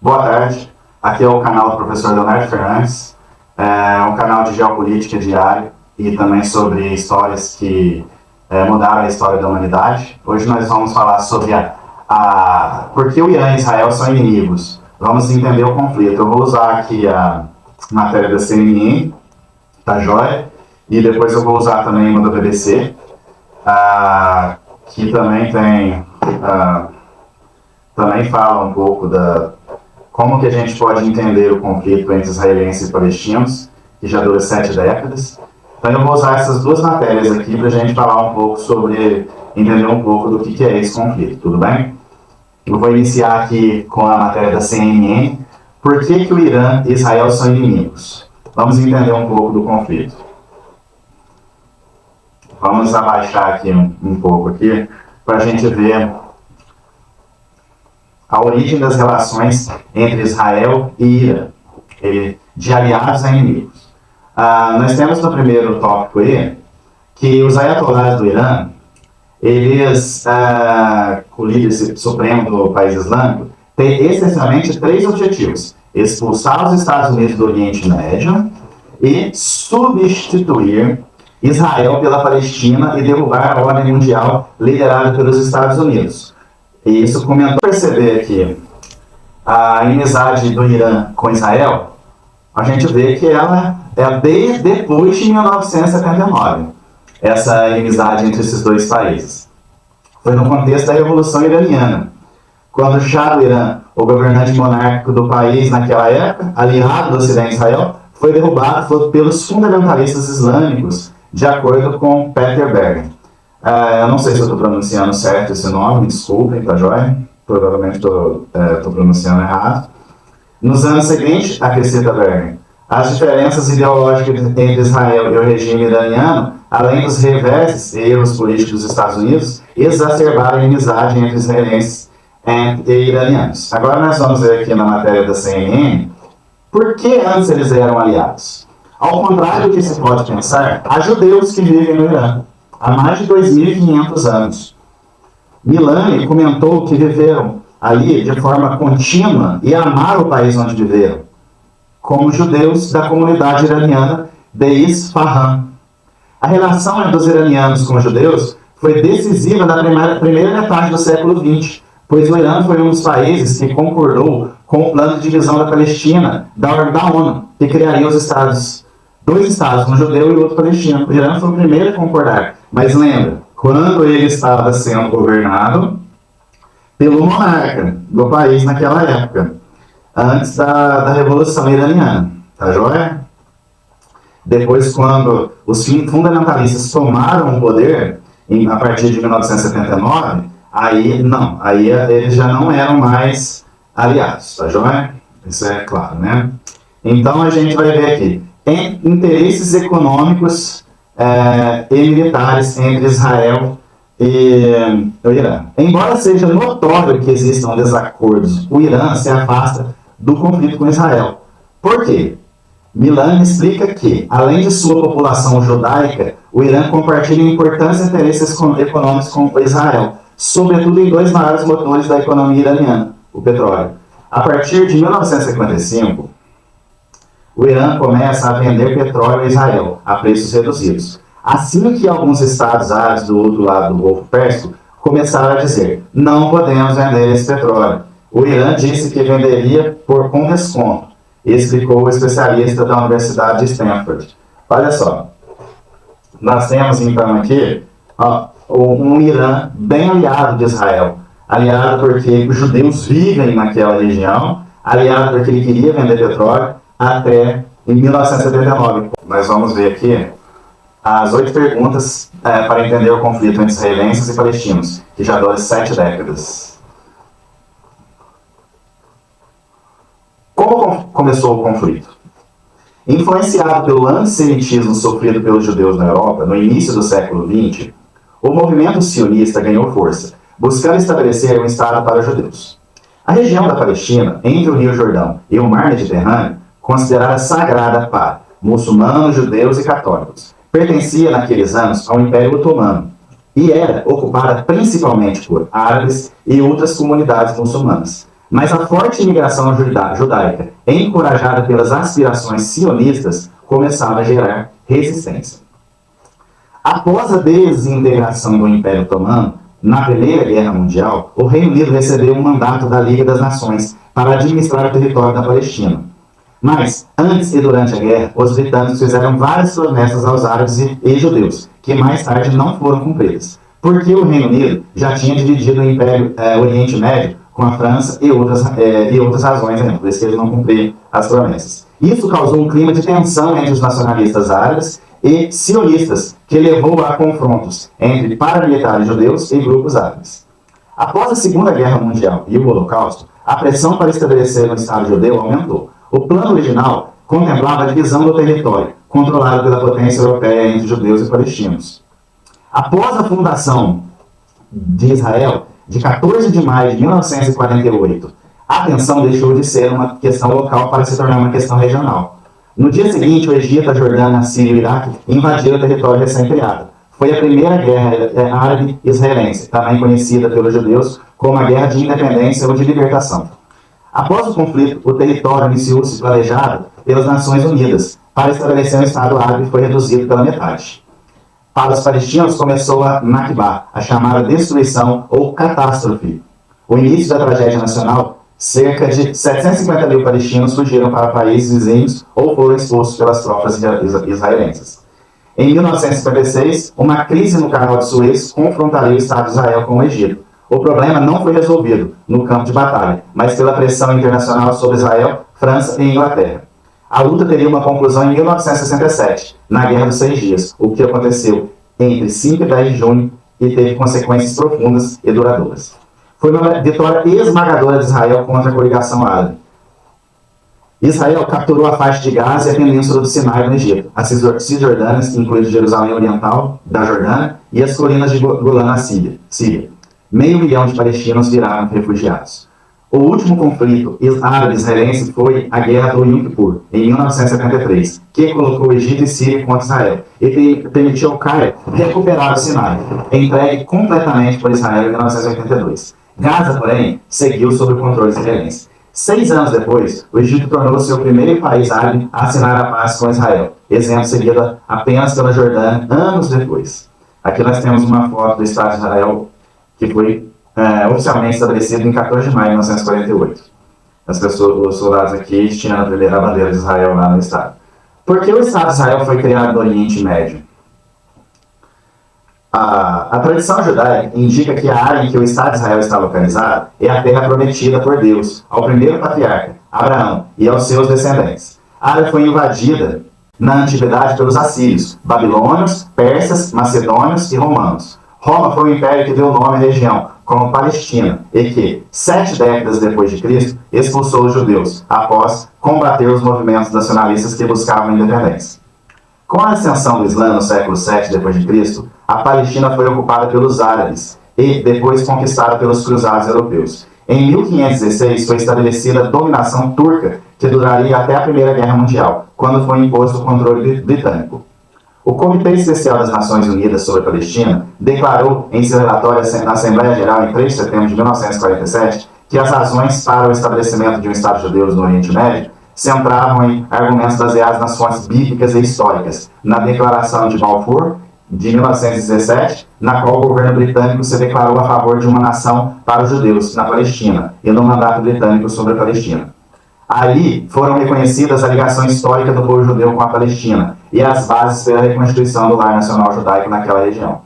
Boa tarde, aqui é o canal do professor Leonardo Fernandes, um canal de geopolítica diário e também sobre histórias que mudaram a história da humanidade. Hoje nós vamos falar sobre por que o Irã e Israel são inimigos. Vamos entender o conflito. Eu vou usar aqui a matéria da CNN, tá joia? E depois eu vou usar também uma da BBC, que também tem... também fala um pouco da como que a gente pode entender o conflito entre israelenses e palestinos, que já dura 7 décadas. Então eu vou usar essas duas matérias aqui para a gente falar um pouco sobre, entender um pouco do que é esse conflito, tudo bem? Eu vou iniciar aqui com a matéria da CNN. Por que o Irã e Israel são inimigos? Vamos entender um pouco do conflito. Vamos abaixar aqui um pouco aqui, para a gente ver a origem das relações entre Israel e Irã, de aliados a inimigos. Nós temos no primeiro tópico aí que os ayatollahs do Irã, eles, o líder supremo do país islâmico, tem essencialmente 3 objetivos: expulsar os Estados Unidos do Oriente Médio e substituir Israel pela Palestina e derrubar a ordem mundial liderada pelos Estados Unidos. E isso comentou perceber que a inimizade do Irã com Israel, a gente vê que ela é desde depois de 1979, essa inimizade entre esses dois países. Foi no contexto da Revolução Iraniana, quando o Shah do Irã, o governante monárquico do país naquela época, aliado do Ocidente Israel, foi derrubado pelos fundamentalistas islâmicos, de acordo com Peter Bergen. Eu não sei se eu estou pronunciando certo esse nome, me desculpem, tá joia? Provavelmente estou pronunciando errado. Nos anos seguintes, acrescenta Bergen, as diferenças ideológicas entre Israel e o regime iraniano, além dos reveses e erros políticos dos Estados Unidos, exacerbaram a inimizade entre israelenses e iranianos. Agora nós vamos ver aqui na matéria da CNN por que antes eles eram aliados. Ao contrário do que se pode pensar, há judeus que vivem no Irã há mais de 2.500 anos. Milani comentou que viveram ali de forma contínua e amaram o país onde viveram, como judeus da comunidade iraniana de Isfahan. A relação entre os iranianos com os judeus foi decisiva na primeira metade do século XX, pois o Irã foi um dos países que concordou com o plano de divisão da Palestina da ONU, que criaria os estados, 2 estados, um judeu e outro palestino. O Irã foi o primeiro a concordar. Mas lembra, quando ele estava sendo governado pelo monarca do país naquela época, antes da Revolução Iraniana, tá joia? Depois, quando os fundamentalistas tomaram o poder, a partir de 1979, aí eles já não eram mais aliados, tá joia? Isso é claro, né? Então a gente vai ver aqui, interesses econômicos e militares entre Israel e o Irã. Embora seja notório que existam desacordos, o Irã se afasta do conflito com Israel. Por quê? Milani explica que, além de sua população judaica, o Irã compartilha importantes interesses econômicos com Israel, sobretudo em 2 maiores motores da economia iraniana, o petróleo. A partir de 1955, o Irã começa a vender petróleo a Israel a preços reduzidos. Assim que alguns estados árabes do outro lado do Golfo Pérsico começaram a dizer: não podemos vender esse petróleo, o Irã disse que venderia com desconto, explicou o especialista da Universidade de Stanford. Olha só, nós temos então aqui um Irã bem aliado de Israel, aliado porque os judeus vivem naquela região, aliado porque ele queria vender petróleo, até em 1979. Nós vamos ver aqui as 8 perguntas para entender o conflito entre israelenses e palestinos, que já dura 7 décadas. Como começou o conflito? Influenciado pelo antissemitismo sofrido pelos judeus na Europa no início do século XX, o movimento sionista ganhou força, buscando estabelecer um Estado para os judeus. A região da Palestina, entre o Rio Jordão e o Mar Mediterrâneo, considerada sagrada para muçulmanos, judeus e católicos, pertencia naqueles anos ao Império Otomano e era ocupada principalmente por árabes e outras comunidades muçulmanas. Mas a forte imigração judaica, encorajada pelas aspirações sionistas, começava a gerar resistência. Após a desintegração do Império Otomano, na Primeira Guerra Mundial, o Reino Unido recebeu um mandato da Liga das Nações para administrar o território da Palestina. Mas, antes e durante a guerra, os britânicos fizeram várias promessas aos árabes e judeus, que mais tarde não foram cumpridas, porque o Reino Unido já tinha dividido o Império Oriente Médio com a França e outras razões, por isso que eles não cumpriram as promessas. Isso causou um clima de tensão entre os nacionalistas árabes e sionistas, que levou a confrontos entre paramilitares judeus e grupos árabes. Após a Segunda Guerra Mundial e o Holocausto, a pressão para estabelecer um Estado judeu aumentou. O plano original contemplava a divisão do território, controlado pela potência europeia entre judeus e palestinos. Após a fundação de Israel, de 14 de maio de 1948, a tensão deixou de ser uma questão local para se tornar uma questão regional. No dia seguinte, o Egito, a Jordânia, a Síria e o Iraque invadiram o território recém-criado. Foi a primeira guerra árabe-israelense, também conhecida pelos judeus como a Guerra de Independência ou de Libertação. Após o conflito, o território iniciou-se planejado pelas Nações Unidas para estabelecer um Estado árabe e foi reduzido pela metade. Para os palestinos começou a Nakba, a chamada destruição ou catástrofe. O início da tragédia nacional, cerca de 750 mil palestinos fugiram para países vizinhos ou foram expulsos pelas tropas israelenses. Em 1956, uma crise no Canal de Suez confrontaria o Estado de Israel com o Egito. O problema não foi resolvido no campo de batalha, mas pela pressão internacional sobre Israel, França e Inglaterra. A luta teria uma conclusão em 1967, na Guerra dos 6 Dias, o que aconteceu entre 5 e 10 de junho e teve consequências profundas e duradouras. Foi uma vitória esmagadora de Israel contra a coligação árabe. Israel capturou a faixa de Gaza e a península do Sinai no Egito, as Cisjordânia, incluindo Jerusalém Oriental, da Jordânia, e as colinas de Golã na Síria. 500 mil de palestinos viraram refugiados. O último conflito árabe-israelense foi a Guerra do Yom Kippur, em 1973, que colocou o Egito e Síria contra Israel e permitiu ao Cairo recuperar o Sinai, entregue completamente por Israel em 1982. Gaza, porém, seguiu sob o controle israelense. 6 anos depois, o Egito tornou-se o primeiro país árabe a assinar a paz com Israel, exemplo seguido apenas pela Jordânia anos depois. Aqui nós temos uma foto do Estado de Israel que foi oficialmente estabelecido em 14 de maio de 1948. Os soldados aqui tinham a primeira bandeira de Israel lá no Estado. Por que o Estado de Israel foi criado no Oriente Médio? A tradição judaica indica que a área em que o Estado de Israel está localizado é a terra prometida por Deus ao primeiro patriarca, Abraão, e aos seus descendentes. A área foi invadida na antiguidade pelos assírios, babilônios, persas, macedônios e romanos. Roma foi o império que deu nome à região, como Palestina, e que, 7 décadas depois de Cristo, expulsou os judeus, após combater os movimentos nacionalistas que buscavam a independência. Com a ascensão do Islã no século VII d.C., a Palestina foi ocupada pelos árabes e depois conquistada pelos cruzados europeus. Em 1516 foi estabelecida a dominação turca, que duraria até a Primeira Guerra Mundial, quando foi imposto o controle britânico. O Comitê Especial das Nações Unidas sobre a Palestina declarou em seu relatório na Assembleia Geral em 3 de setembro de 1947 que as razões para o estabelecimento de um Estado judeu no Oriente Médio centravam em argumentos baseados nas fontes bíblicas e históricas, na Declaração de Balfour, de 1917, na qual o governo britânico se declarou a favor de uma nação para os judeus na Palestina e no mandato britânico sobre a Palestina. Ali foram reconhecidas a ligação histórica do povo judeu com a Palestina e as bases pela reconstituição do lar nacional judaico naquela região.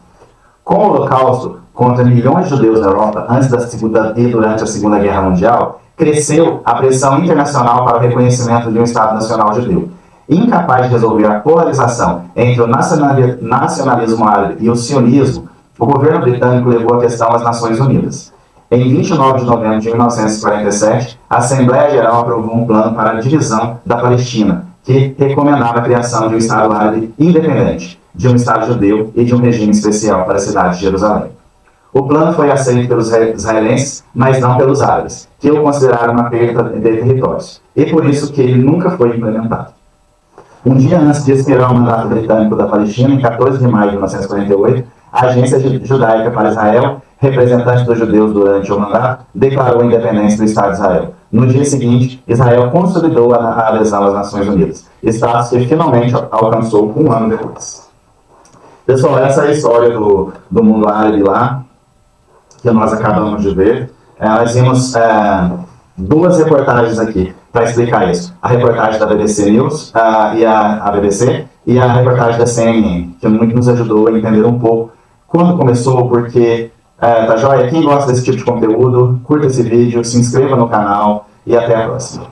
Com o Holocausto contra milhões de judeus na Europa antes da Segunda e durante a Segunda Guerra Mundial, cresceu a pressão internacional para o reconhecimento de um Estado Nacional Judeu. Incapaz de resolver a polarização entre o nacionalismo árabe e o sionismo, o governo britânico levou a questão às Nações Unidas. Em 29 de novembro de 1947, a Assembleia Geral aprovou um plano para a divisão da Palestina, que recomendava a criação de um Estado árabe independente, de um Estado judeu e de um regime especial para a cidade de Jerusalém. O plano foi aceito pelos israelenses, mas não pelos árabes, que o consideraram uma perda de territórios, e por isso que ele nunca foi implementado. Um dia antes de expirar o mandato britânico da Palestina, em 14 de maio de 1948, a Agência Judaica para Israel representante dos judeus durante o mandato, declarou a independência do Estado de Israel. No dia seguinte, Israel consolidou a adesão às Nações Unidas, status que finalmente alcançou um ano depois. Pessoal, essa é a história do mundo árabe lá, que nós acabamos de ver. Nós vimos duas reportagens aqui para explicar isso. A reportagem da BBC News e a BBC e a reportagem da CNN, que muito nos ajudou a entender um pouco quando começou, porque tá joia? Quem gosta desse tipo de conteúdo, curta esse vídeo, se inscreva no canal e até a próxima.